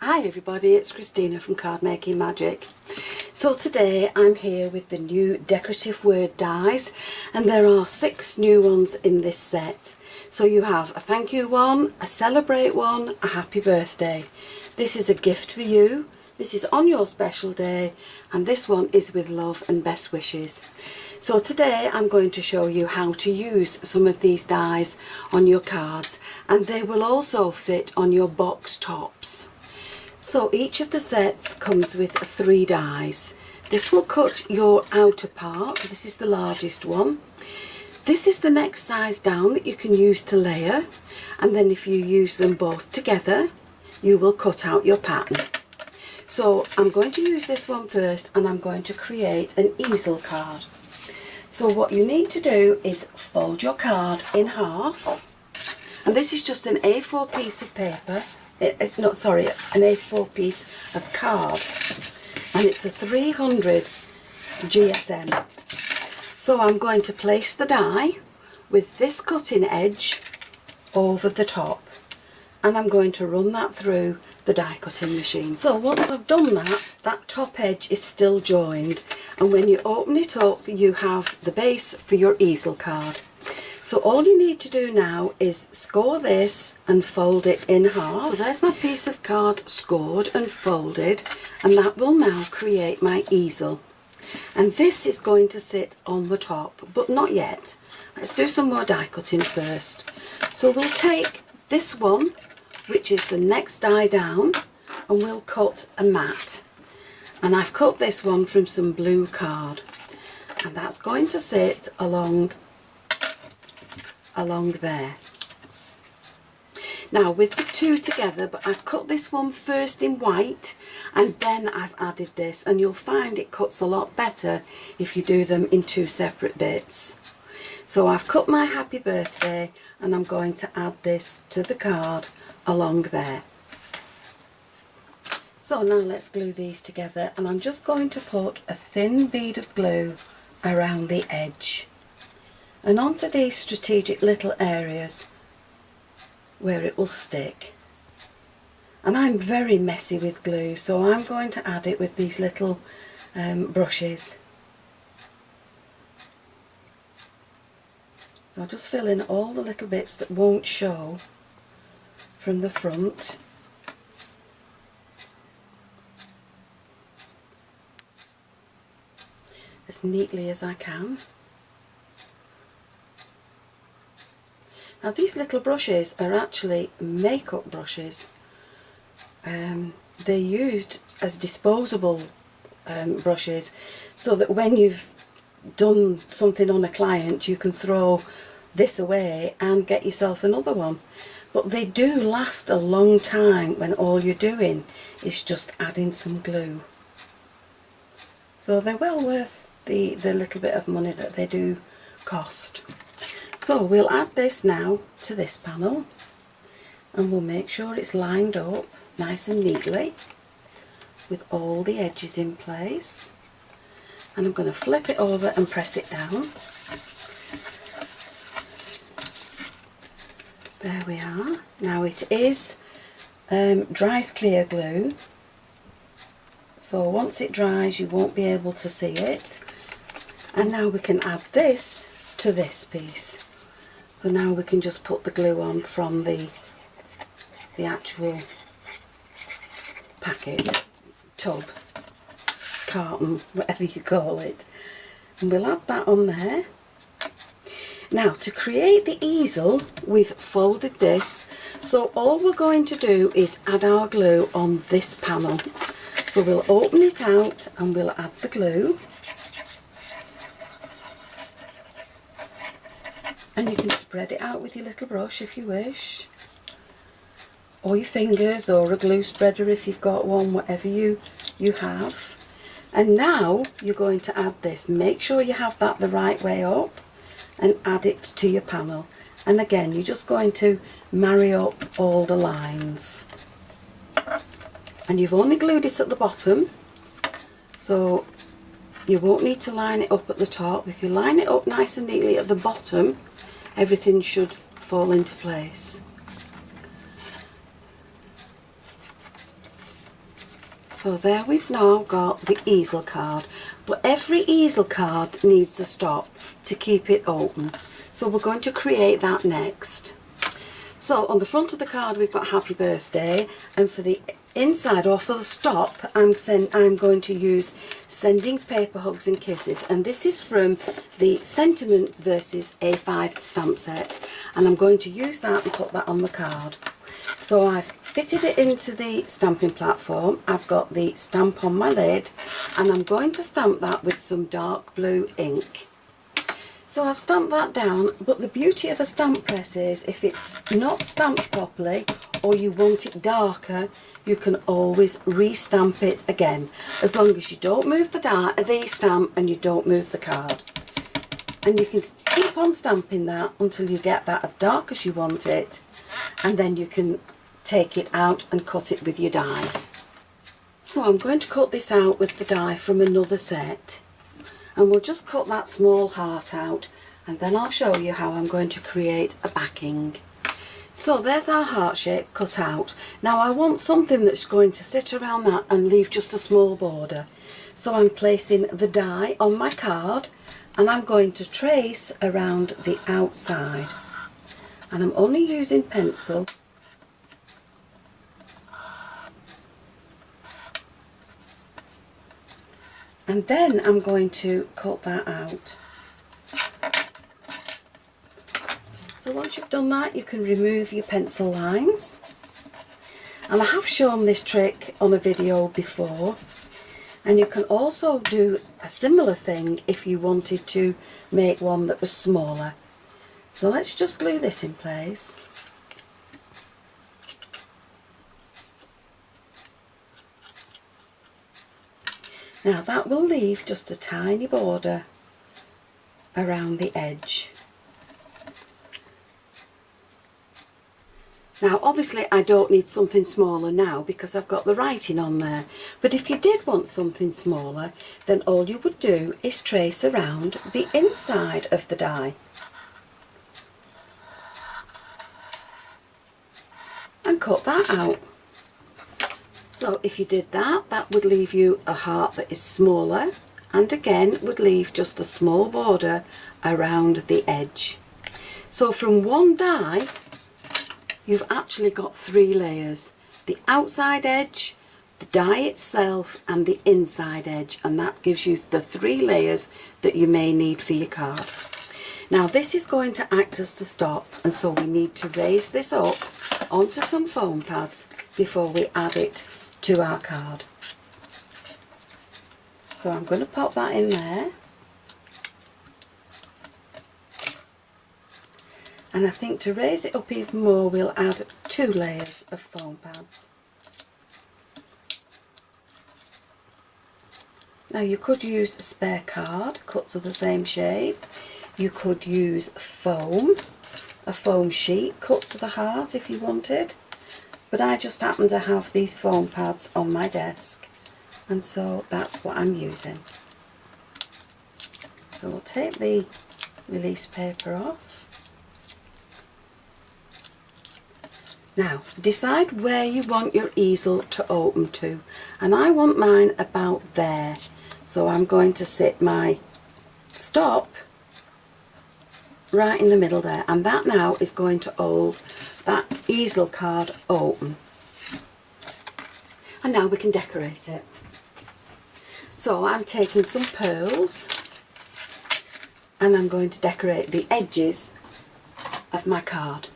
Hi everybody, it's Christina from Card Making Magic. So today I'm here with the new decorative word dies, and there are 6 new ones in this set. So you have a thank you one, a celebrate one, a happy birthday. This is a gift for you, this is on your special day, and this one is with love and best wishes. So today I'm going to show you how to use some of these dies on your cards, and they will also fit on your box tops. So each of the sets comes with 3 dies. This will cut your outer part. This is the largest one. This is the next size down that you can use to layer, and then if you use them both together you will cut out your pattern. So I'm going to use this one first, and I'm going to create an easel card. So what you need to do is fold your card in half, and this is just an A4 piece of paper. It's not, sorry, an A4 piece of card, and it's a 300 GSM. So I'm going to place the die with this cutting edge over the top, and I'm going to run that through the die cutting machine. So once I've done that, that top edge is still joined, and when you open it up you have the base for your easel card. So all you need to do now is score this and fold it in half. So there's my piece of card scored and folded, and that will now create my easel. And this is going to sit on the top, but not yet. Let's do some more die cutting first. So we'll take this one, which is the next die down, and we'll cut a mat. And I've cut this one from some blue card, and that's going to sit along there. Now with the 2 together, but I've cut this one first in white and then I've added this, and you'll find it cuts a lot better if you do them in 2 separate bits. So I've cut my happy birthday, and I'm going to add this to the card along there. So now let's glue these together, and I'm just going to put a thin bead of glue around the edge and onto these strategic little areas where it will stick. And I'm very messy with glue, so I'm going to add it with these little brushes. So I'll just fill in all the little bits that won't show from the front. As neatly as I can. Now these little brushes are actually makeup brushes. They're used as disposable brushes, so that when you've done something on a client you can throw this away and get yourself another one. But they do last a long time when all you're doing is just adding some glue. So they're well worth the little bit of money that they do cost. So we'll add this now to this panel, and we'll make sure it's lined up nice and neatly with all the edges in place. And I'm going to flip it over and press it down. There we are. Now it is Dries clear glue, so once it dries you won't be able to see it. And now we can add this to this piece. So now we can just put the glue on from the actual packet, tub, carton, whatever you call it. And we'll add that on there. Now to create the easel, we've folded this. So all we're going to do is add our glue on this panel. So we'll open it out and we'll add the glue. And you can spread it out with your little brush if you wish, or your fingers, or a glue spreader if you've got one, whatever you have. And now you're going to add this. Make sure you have that the right way up and add it to your panel. And again, you're just going to marry up all the lines. And you've only glued it at the bottom, so you won't need to line it up at the top. If you line it up nice and neatly at the bottom, everything should fall into place. So there we've now got the easel card, but every easel card needs a stop to keep it open. So we're going to create that next. So on the front of the card we've got happy birthday, and for the inside, or for the stop, I'm going to use sending paper hugs and kisses, and this is from the Sentiment versus A5 stamp set, and I'm going to use that and put that on the card. So I've fitted it into the stamping platform, I've got the stamp on my lid, and I'm going to stamp that with some dark blue ink. So I've stamped that down, but the beauty of a stamp press is if it's not stamped properly or you want it darker, you can always re-stamp it again, as long as you don't move the stamp and you don't move the card. And you can keep on stamping that until you get that as dark as you want it, and then you can take it out and cut it with your dies. So I'm going to cut this out with the die from another set. And we'll just cut that small heart out, and then I'll show you how I'm going to create a backing. So there's our heart shape cut out. Now I want something that's going to sit around that and leave just a small border. So I'm placing the die on my card, and I'm going to trace around the outside. And I'm only using pencil. And then I'm going to cut that out. So once you've done that, you can remove your pencil lines. And I have shown this trick on a video before. And you can also do a similar thing if you wanted to make one that was smaller. So let's just glue this in place. Now that will leave just a tiny border around the edge. Now obviously I don't need something smaller now because I've got the writing on there, but if you did want something smaller, then all you would do is trace around the inside of the die. And cut that out. So if you did that, that would leave you a heart that is smaller, and again would leave just a small border around the edge. So from one die, you've actually got 3 layers. The outside edge, the die itself, and the inside edge, and that gives you the 3 layers that you may need for your card. Now this is going to act as the stop, and so we need to raise this up onto some foam pads before we add it to our card. So I'm going to pop that in there, and I think to raise it up even more we'll add 2 layers of foam pads. Now you could use a spare card cut to the same shape, you could use foam, a foam sheet cut to the heart if you wanted, but I just happen to have these foam pads on my desk, and so that's what I'm using. So we'll take the release paper off. Now decide where you want your easel to open to, and I want mine about there, so I'm going to sit my stop right in the middle there, and that now is going to hold that easel card open. And now we can decorate it. So I'm taking some pearls and I'm going to decorate the edges of my card.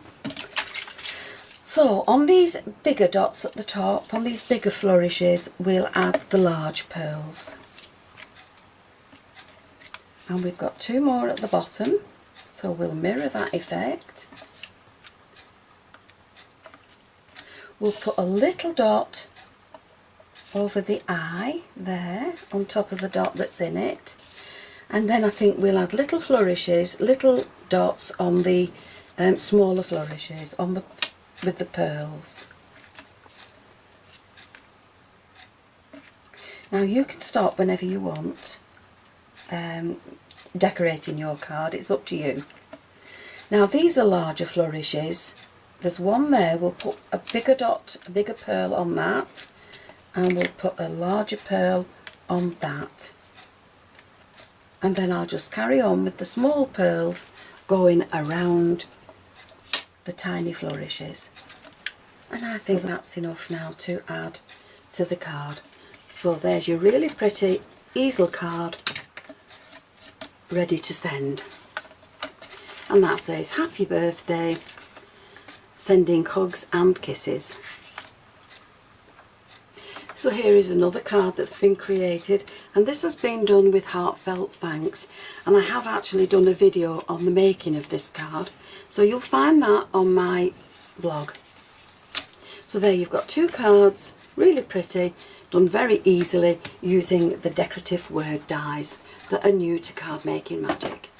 So on these bigger dots at the top, on these bigger flourishes, we'll add the large pearls. And we've got 2 more at the bottom, so we'll mirror that effect. We'll put a little dot over the eye there on top of the dot that's in it, and then I think we'll add little flourishes, little dots on the smaller flourishes on the with the pearls. Now you can stop whenever you want decorating your card, it's up to you. Now these are larger flourishes. There's one there, we'll put a bigger dot, a bigger pearl on that, and we'll put a larger pearl on that, and then I'll just carry on with the small pearls going around the tiny flourishes. And I think that's enough now to add to the card. So there's your really pretty easel card ready to send, and that says happy birthday, sending hugs and kisses. So here is another card that's been created, and this has been done with heartfelt thanks, and I have actually done a video on the making of this card, so you'll find that on my blog. So there you've got 2 cards, really pretty, done very easily using the decorative word dies that are new to card making magic.